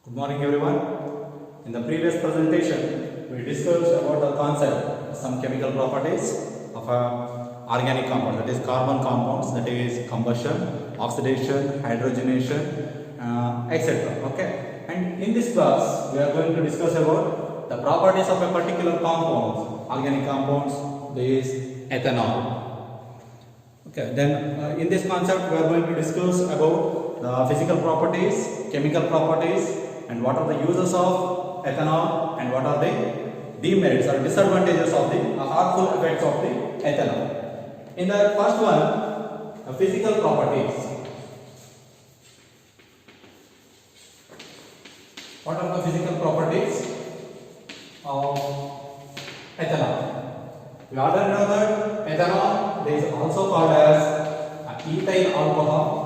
Good morning everyone. In the previous presentation, we discussed about the concept, some chemical properties of a organic compound, that is carbon compounds, that is combustion, oxidation, hydrogenation, etc. Okay. And in this class, we are going to discuss about the properties of a particular compound, organic compounds, that is ethanol. Okay, then in this concept we are going to discuss about the physical properties, chemical properties, and what are the uses of ethanol and what are the demerits or disadvantages of the harmful effects of the ethanol. In the first one, physical properties. What are the physical properties of ethanol? We already know that ethanol is also called as ethyl alcohol.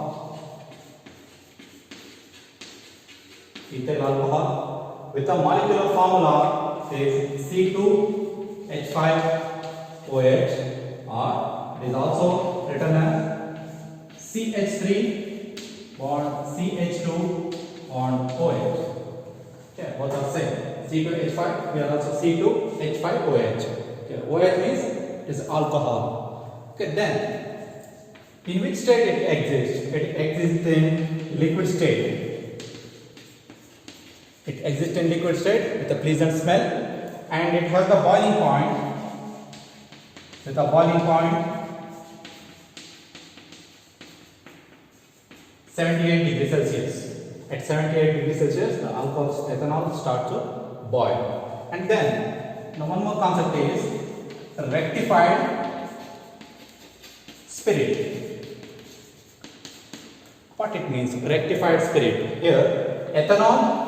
Ethyl alcohol with a molecular formula is C2H5OH, or it is also written as CH3 bond CH2 bond OH. Okay, both are same. C2H5, here also C2H5OH. Okay, OH means it is alcohol. Okay, then in which state it exists? It exists in liquid state. It exists in liquid state with a pleasant smell, and it has the boiling point with a boiling point 78 degrees Celsius. At 78 degrees Celsius, the alcohol ethanol starts to boil. And then now one more concept is rectified spirit. What it means? Rectified spirit. Here, ethanol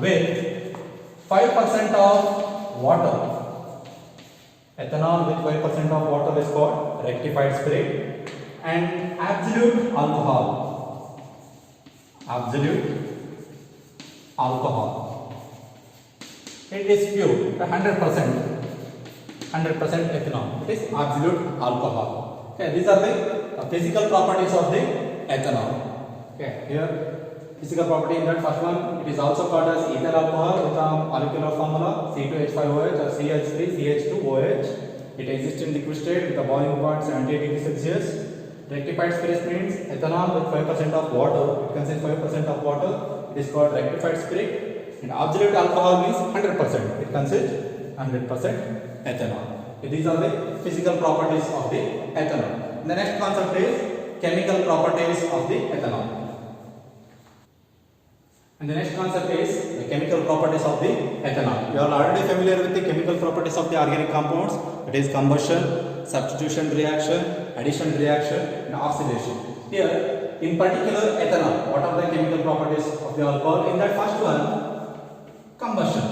with 5% of water. Ethanol with 5% of water is called rectified spirit. And absolute alcohol. It is pure, 100% ethanol. It is absolute alcohol. Okay, these are the physical properties of the ethanol. Okay, here physical property in that first one, it is also called as ethyl alcohol with a molecular formula C2H5OH or CH3CH2OH. It exists in liquid state with a boiling point 78 degrees Celsius. Rectified spirit means ethanol with 5% of water. It contains 5% of water. It is called rectified spirit. And absolute alcohol means 100%. It consists 100% ethanol. These are the physical properties of the ethanol. The next concept is chemical properties of the ethanol. And the next concept is the chemical properties of the ethanol. You are already familiar with the chemical properties of the organic compounds. It is combustion, substitution reaction, addition reaction, and oxidation. Here, in particular, ethanol. What are the chemical properties of the alcohol? In that first one, combustion.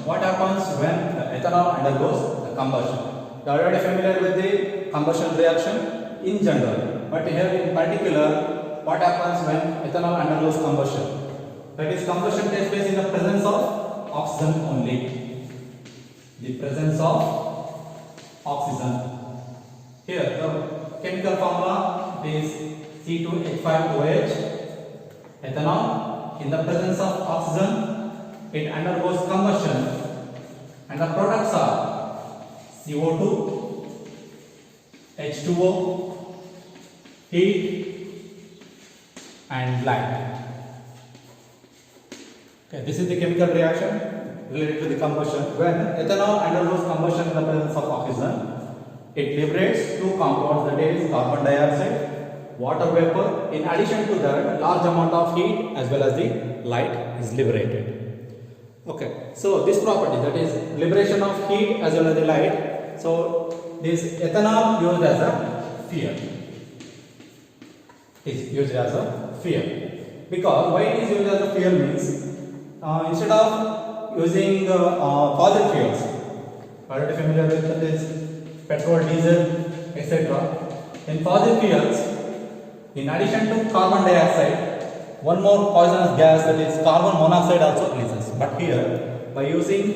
What happens when the ethanol undergoes the combustion? You are already familiar with the combustion reaction in general. But here in particular, what happens when ethanol undergoes combustion? That is, combustion takes place in the presence of oxygen only. The presence of oxygen. Here the chemical formula is C2H5OH. Ethanol, in the presence of oxygen, it undergoes combustion, and the products are CO2, H2O, heat, and light. Okay, this is the chemical reaction related to the combustion. When ethanol undergoes combustion in the presence of oxygen, it liberates two compounds, that is carbon dioxide, water vapor. In addition to that, large amount of heat as well as the light is liberated. Okay, so this property, that is liberation of heat as well as the light. So this ethanol used as a fuel. Is used as a fuel, because why it is used as a fuel means instead of using fossil fuels, already familiar with that is petrol, diesel, etc. In fossil fuels, in addition to carbon dioxide, one more poisonous gas, that is carbon monoxide, also releases. But here, by using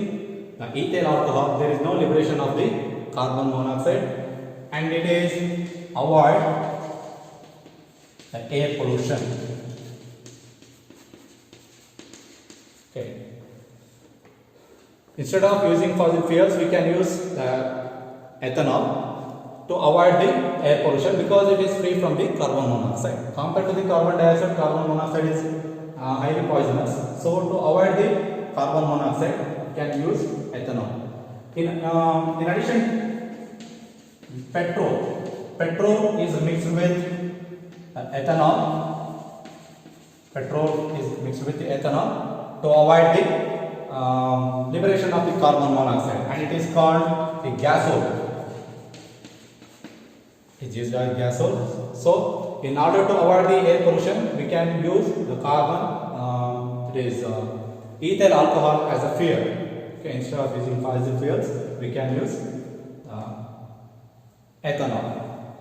ethyl alcohol, there is no liberation of the carbon monoxide, and it is avoid the air pollution. Okay. Instead of using fossil fuels, we can use ethanol to avoid the air pollution because it is free from the carbon monoxide. Compared to the carbon dioxide, carbon monoxide is highly poisonous. So to avoid the carbon monoxide, we can use ethanol. In addition, petrol is mixed with ethanol. Petrol is mixed with ethanol to avoid the liberation of the carbon monoxide, and it is called the gasol. It is used as gasol. So in order to avoid the air pollution, we can use the carbon, ethyl alcohol as a fuel. Okay, instead of using fossil fuels, we can use ethanol.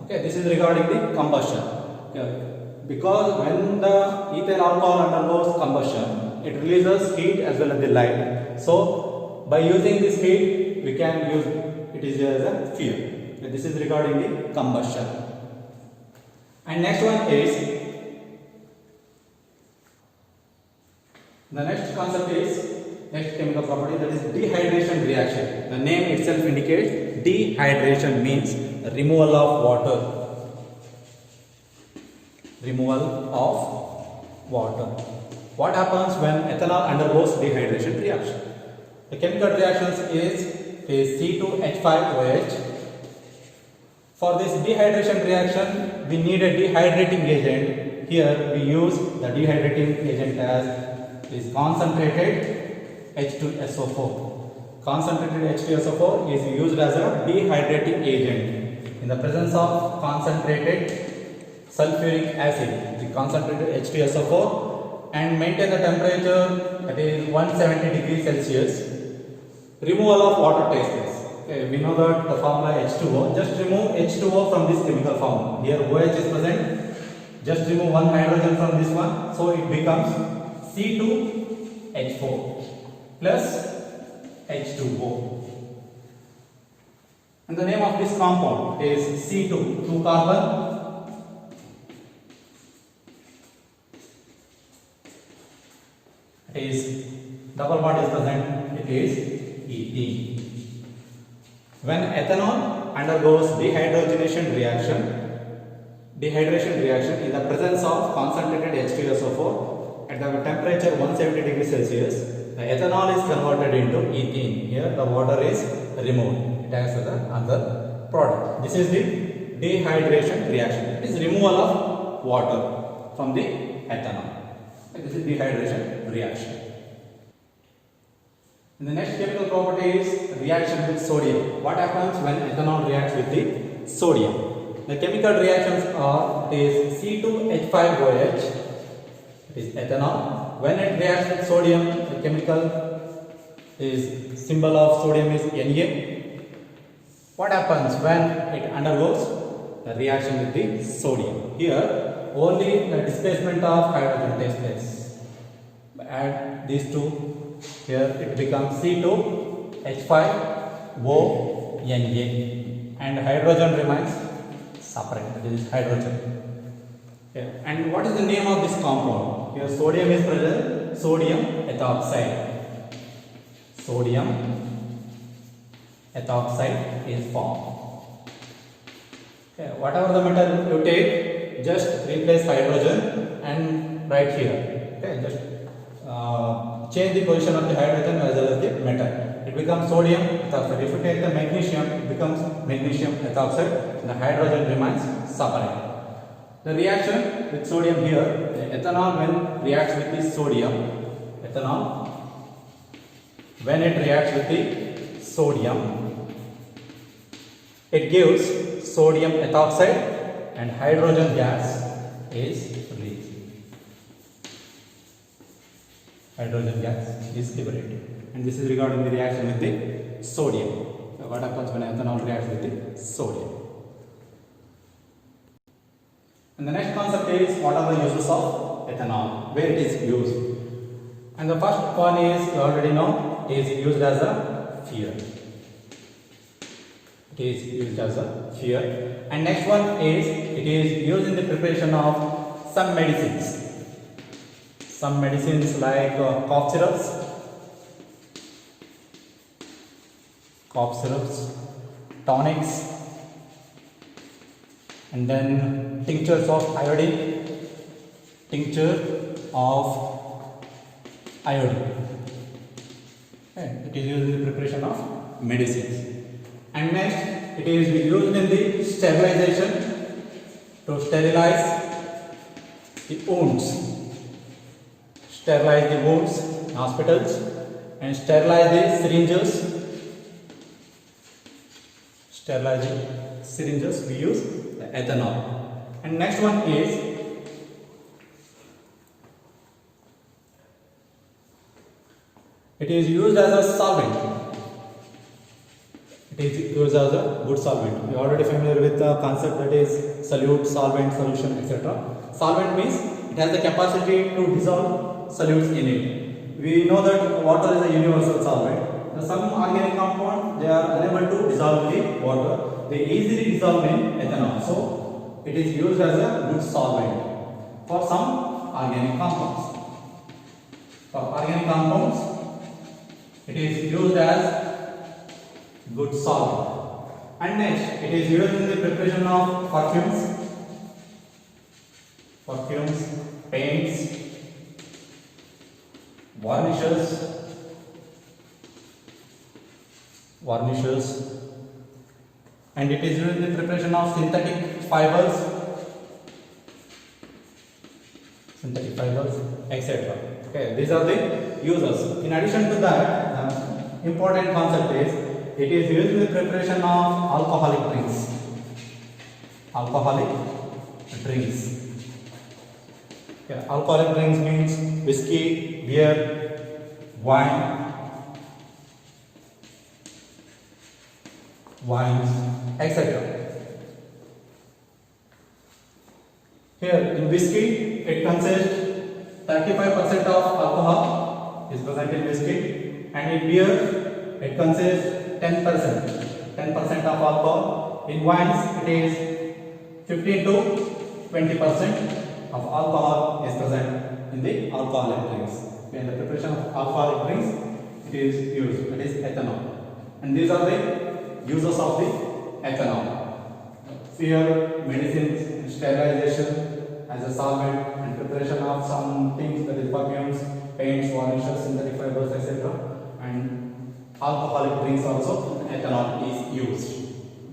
Okay, this is regarding the combustion. Okay. Because when the ethyl alcohol undergoes combustion, it releases heat as well as the light. So by using this heat, we can use it is as a fuel. Okay, this is regarding the combustion. And next one is the next concept is next chemical property, that is dehydration reaction. The name itself indicates dehydration means removal of water. Removal of water. What happens when ethanol undergoes dehydration reaction? The chemical reactions is C2H5OH. For this dehydration reaction, we need a dehydrating agent. Here we use the dehydrating agent as is concentrated H2SO4. Concentrated H2SO4 is used as a dehydrating agent in the presence of concentrated sulfuric acid, the concentrated H2SO4, and maintain the temperature that is 170 degrees Celsius. Removal of water traces. Okay, we know that the formula H2O. Just remove H2O from this chemical form. Here OH is present. Just remove one hydrogen from this one, so it becomes C2H4 plus H2O. And the name of this compound is C2, 2 carbon. It is double bond is present. It is ethene. When ethanol undergoes dehydrogenation reaction in the presence of concentrated H2SO4 at the temperature 170 degrees Celsius, the ethanol is converted into ethene. Here the water is removed. It acts as another product. This is the dehydration reaction. It is removal of water from the ethanol. This is dehydration reaction. And the next chemical property is reaction with sodium. What happens when ethanol reacts with the sodium? The chemical reactions are C2H5OH, it is ethanol. When it reacts with sodium, the chemical is symbol of sodium is Na. What happens when it undergoes the reaction with the sodium? Here only the displacement of hydrogen takes place. Add these two. Here it becomes C2H5ONa and hydrogen remains separate. This is hydrogen. Okay. And what is the name of this compound? Here sodium is present. Sodium ethoxide. Sodium ethoxide is formed. Okay. Whatever the metal you take, just replace hydrogen and write here. Okay. Just change the position of the hydrogen as well as the metal. It becomes sodium ethoxide. If you take the magnesium, it becomes magnesium ethoxide. The hydrogen remains separate. The reaction with sodium here, the ethanol when reacts with the sodium, ethanol when it reacts with the sodium, it gives sodium ethoxide and hydrogen gas is released. Hydrogen gas is liberated. And this is regarding the reaction with the sodium. So what happens when ethanol reacts with the sodium? And the next concept is what are the uses of ethanol, where it is used. And the first one is, you already know, is used as a fuel. It is used as a fuel. And next one is it is used in the preparation of some medicines. Some medicines like cough syrups, tonics, and then tinctures of iodine, tincture of iodine. Okay. It is used in the preparation of medicines. And next, it is used in the sterilization to sterilize the wounds. Sterilize the wounds in hospitals and sterilize the syringes. Sterilize the syringes, we use the ethanol. And next one is it is used as a solvent. It is used as a good solvent. You are already familiar with the concept that is solute, solvent, solution, etc. Solvent means it has the capacity to dissolve solutes in it. We know that water is a universal solvent. Some organic compounds, they are unable to dissolve the water. They easily dissolve in ethanol. So it is used as a good solvent for some organic compounds. For organic compounds, it is used as good solvent. And next, it is used in the preparation of perfumes, paints, varnishes, and it is used in the preparation of synthetic fibers, etc. Okay, these are the uses. In addition to that, the important concept is it is used in the preparation of alcoholic drinks. Okay, alcoholic drinks means whiskey, beer, wines, etc. Here in whiskey, it consists 35% of alcohol is present in whiskey, and in beer, it consists 10% of alcohol. In wines, it is 15 to 20% of alcohol is present in the alcoholic drinks. In the preparation of alcoholic drinks, it is used. It is ethanol. And these are the uses of the ethanol. Fuel, medicines, sterilization as a solvent, and preparation of some things, that is perfumes, paints, varnishes, synthetic fibers, etc. And alcoholic drinks also, ethanol is used.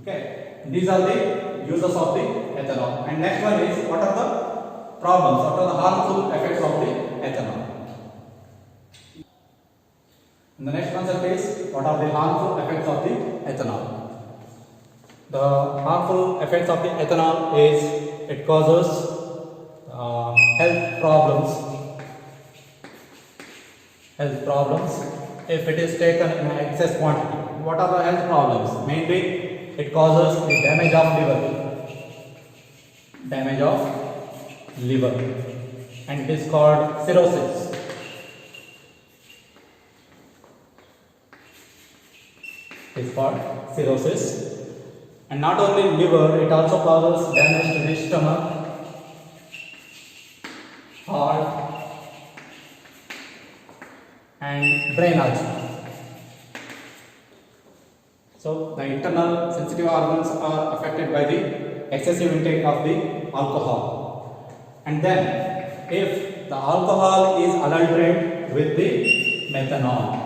Okay, these are the uses of the ethanol. And next one is what are the problems, what are the harmful effects of the ethanol. And the next concept is what are the harmful effects of the ethanol. The harmful effects of the ethanol is it causes health problems if it is taken in excess quantity. What are the health problems? Mainly, it causes the damage of liver, and it is called cirrhosis. It is called cirrhosis. And not only liver, it also causes damage to the stomach, heart, and brain also. So the internal sensitive organs are affected by the excessive intake of the alcohol. And then if the alcohol is adulterated with the methanol,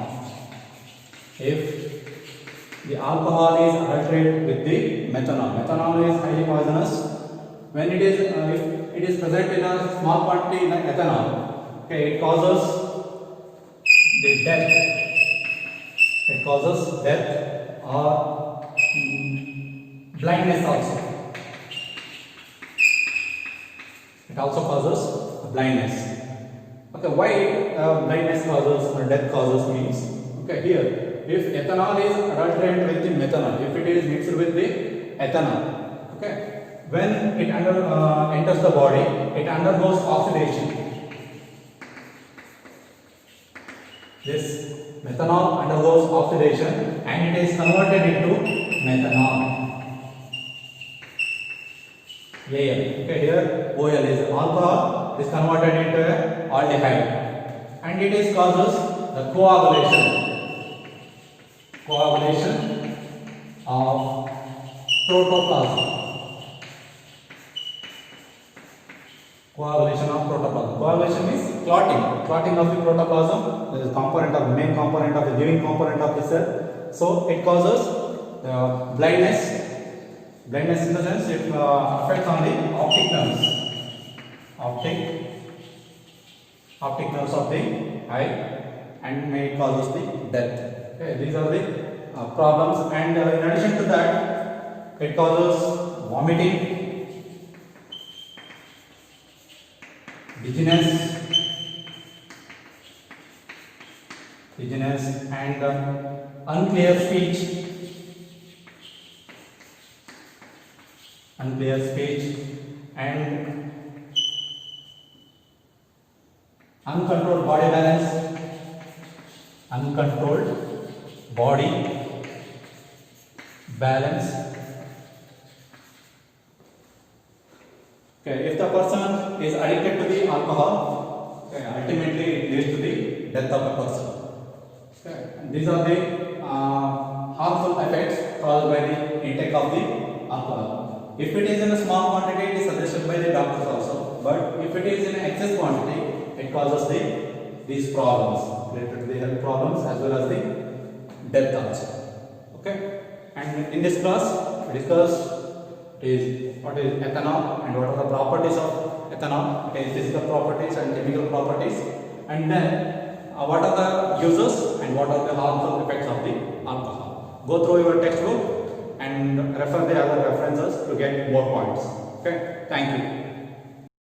if the alcohol is adulterated with the methanol is highly poisonous. When it is if it is present in a small quantity in ethanol, okay, it causes the death. It causes death or blindness also. It also causes blindness. Okay, why blindness causes or death causes means, okay, here if ethanol is adulterated with the methanol, if it is mixed with the ethanol, okay, when it enters the body, it undergoes oxidation. This methanol undergoes oxidation and it is converted into methanol. AL. Okay, here OL is alcohol is converted into a aldehyde, and it is causes the coagulation of protoplasm. Coagulation of protoplasm. Coagulation means clotting of the protoplasm. This is component of main component of the living component of the cell. So it causes blindness. Blindness in the sense it affects on the optic nerves. Optic nerves of the eye, and may causes the death. Okay, these are the problems, and in addition to that, it causes vomiting, dizziness, and unclear speech, and uncontrolled body balance, Okay, if the person is addicted to the alcohol, okay, ultimately it leads to the death of a person. Okay, and these are the harmful effects caused by the intake of the alcohol. If it is in a small quantity, it is suggested by the doctors also. But if it is in excess quantity, it causes these problems related to the health problems as well as the death also. Okay, and in this class we discussed what is ethanol and what are the properties of ethanol, okay, physical properties and chemical properties, and then what are the uses and what are the harmful effects of the alcohol. Go through your textbook and refer the other references to get more points. Okay, thank you.